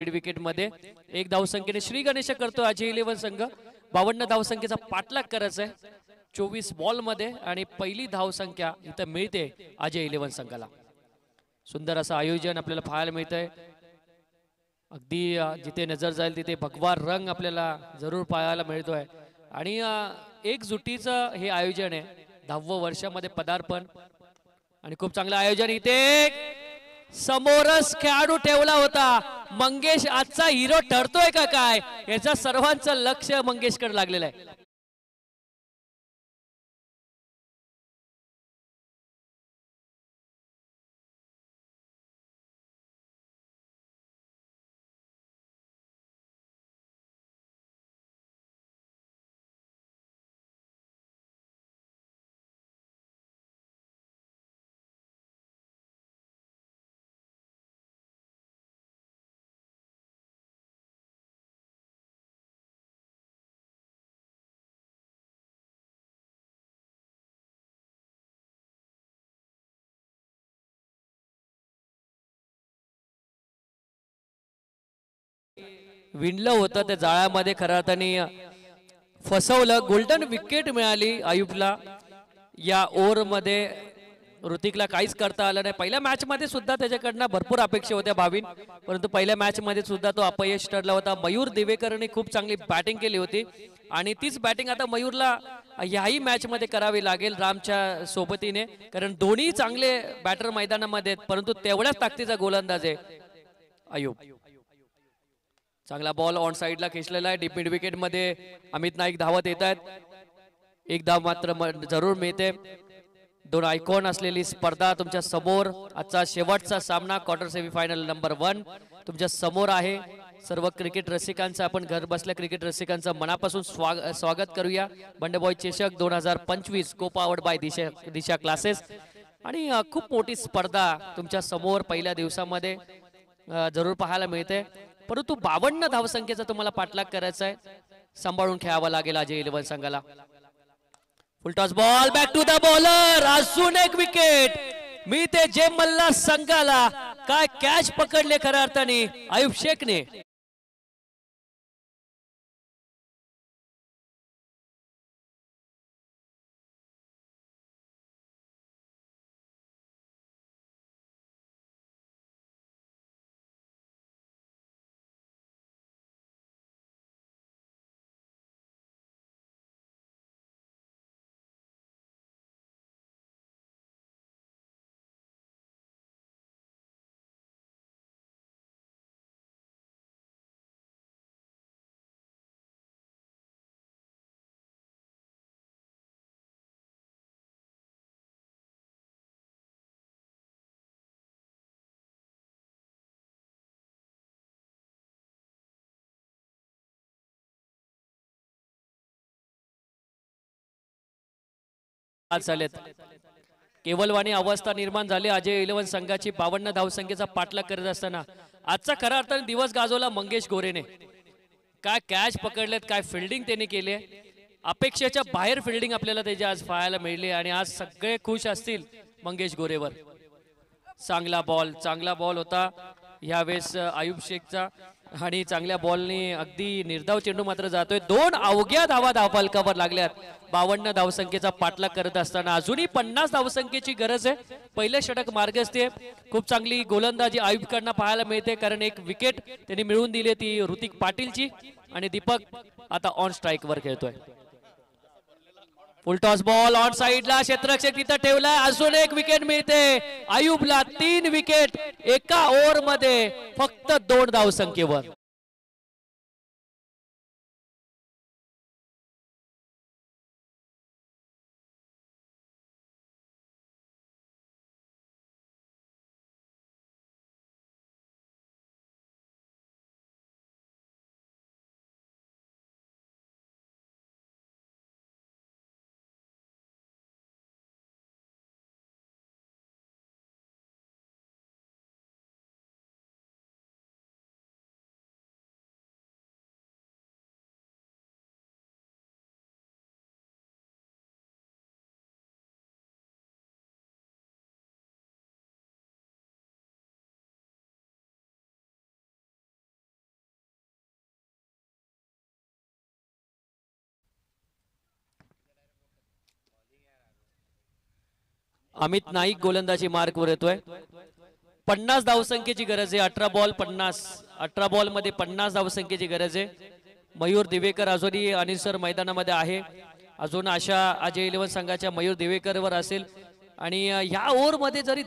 Wicket मध्ये एक धावसंख्येने श्री गणेश करतो अजय 11 संघ 52 धावसंख्येचा पाठलाग करायचा आहे 24 बॉल मध्ये आणि पहिली धावसंख्या इथं मिळते अजय 11 संघाला। सुंदर असं आयोजन आपल्याला पाहायला मिळतंय। अगदी जिथे नजर जाईल तिथे भगवा रंग आपल्याला जरूर पाहायला मिळतोय आणि एकजुटीचं हे आयोजन आहे 10व्या वर्षामध्ये पदार्पण आणि खूप चांगलं आयोजन। इथे समोरच खेळाडू ठेवला होता मंगेश आजचा हिरो ठरतोय का काय याचा सर्वांचं लक्ष मंगेशकडे लागलेलं आहे। विणलं होतं त्या जाळ्यामध्ये खऱ्या अर्थाने फसवलं। गोल्डन विकेट मिळाली आयुबला। या ओव्हर मध्ये ऋतिकला काहीच करता आलं नाही। पहिल्या मॅच मध्ये सुद्धा त्याच्याकडनं भरपूर अपेक्षा होत्या भाविन, परंतु पहिल्या मॅच मध्ये सुद्धा तो अपयश ठरला होता। मयूर दिवेकरने खूप चांगली बॅटिंग केली होती आणि तीच बॅटिंग आता मयूरला याही मॅच मध्ये करावी लागेल रामच्या सोबतीने, कारण दोन्ही चांगले बॅटर मैदानामध्ये आहेत, परंतु तेवढ्याच ताकदीचा गोलंदाज आहे आयुब। चांगला बॉल ऑन साइडला खेचलेला आहे डीप मिड विकेट मध्ये अमित नाईक धावत येत आहेत। एक धाव मात्र जरूर मिळते। दोन आयकॉन असलेली स्पर्धा तुमच्या समोर। आजचा शेवटचा सामना क्वार्टर सेमीफायनल नंबर 1 तुमच्या समोर आहे। सर्व क्रिकेट रसिकांचं आपण घर बसल्या क्रिकेट रसिकांचं मनापासून स्वागत करूया। बंडबॉय चषक 2025 को पावर्ड बाय दिशा क्लासेस आणि खूप मोठी स्पर्धा तुमच्या समोर पहिल्या दिवसामध्ये जरूर पाहायला मिळते, परंतु 52 धावसंख्येचा तुम्हाला पाठलाग करायचा आहे। सांभाळून खेळावा लागेल अजय 11 संघाला। Full toss ball back to the bowler, अजून एक विकेट मी ते जे मल्ला संघाला। काय कॅच पकडले खऱ्या अर्थाने आयुब शेखने। केवलवाणी अवस्था निर्माण झाली अजय 11 संघाची 52 धावसंख्येचा पाठलाग करत असताना। आजचा खऱ्या अर्थाने दिवस गाजवला मंगेश गोरेने। काय कॅच पकडलेत, काय फिल्डिंग त्याने केली, अपेक्षेच्या बाहेर फिल्डिंग आपल्याला त्याची आज पाहायला मिळली आणि आज सगळे खुश असतील मंगेश गोरेवर। चांगला बॉल होता यावेळेस आयुब शेखचा आणि चांगल्या बॉलने अगदी निर्धाव चेंडू मात्र जातोय। दोन अवघ्या धावा धावफलकावर लागल्यात 52 धावसंख्येचा पाठलाग करत असताना। अजूनही 50 धावसंख्येची गरज आहे। पहिले षटक मार्गस्थ आहे। खूप चांगली गोलंदाजी आयुबकडनं पाहायला मिळते, कारण एक विकेट त्यांनी मिळवून दिली ती ऋतिक पाटीलची आणि दीपक आता ऑन स्ट्राइक वर खेळतोय। फुल टॉस बॉल ऑन साइडला क्षेत्ररक्षक तिथं ठेवलाय, अजून एक विकेट मिळते आयुबला। 3 विकेट एका ओव्हर मध्ये फक्त 2 धावसंख्येवर। अमित नाईक गोलंदाजी मार्कवर येतोय. 50 धावसंख्येची गरज आहे. 18 बॉल 50. 18 बॉल मध्ये 50 धावसंख्येची गरज आहे. मयूर दिवेकर अजूनही अनिल सर मैदानामध्ये आहे. अजून आशा अजय 11 संघाच्या मयूर दिवेकरवर असेल आणि ह्या ओव्हरमध्ये जरी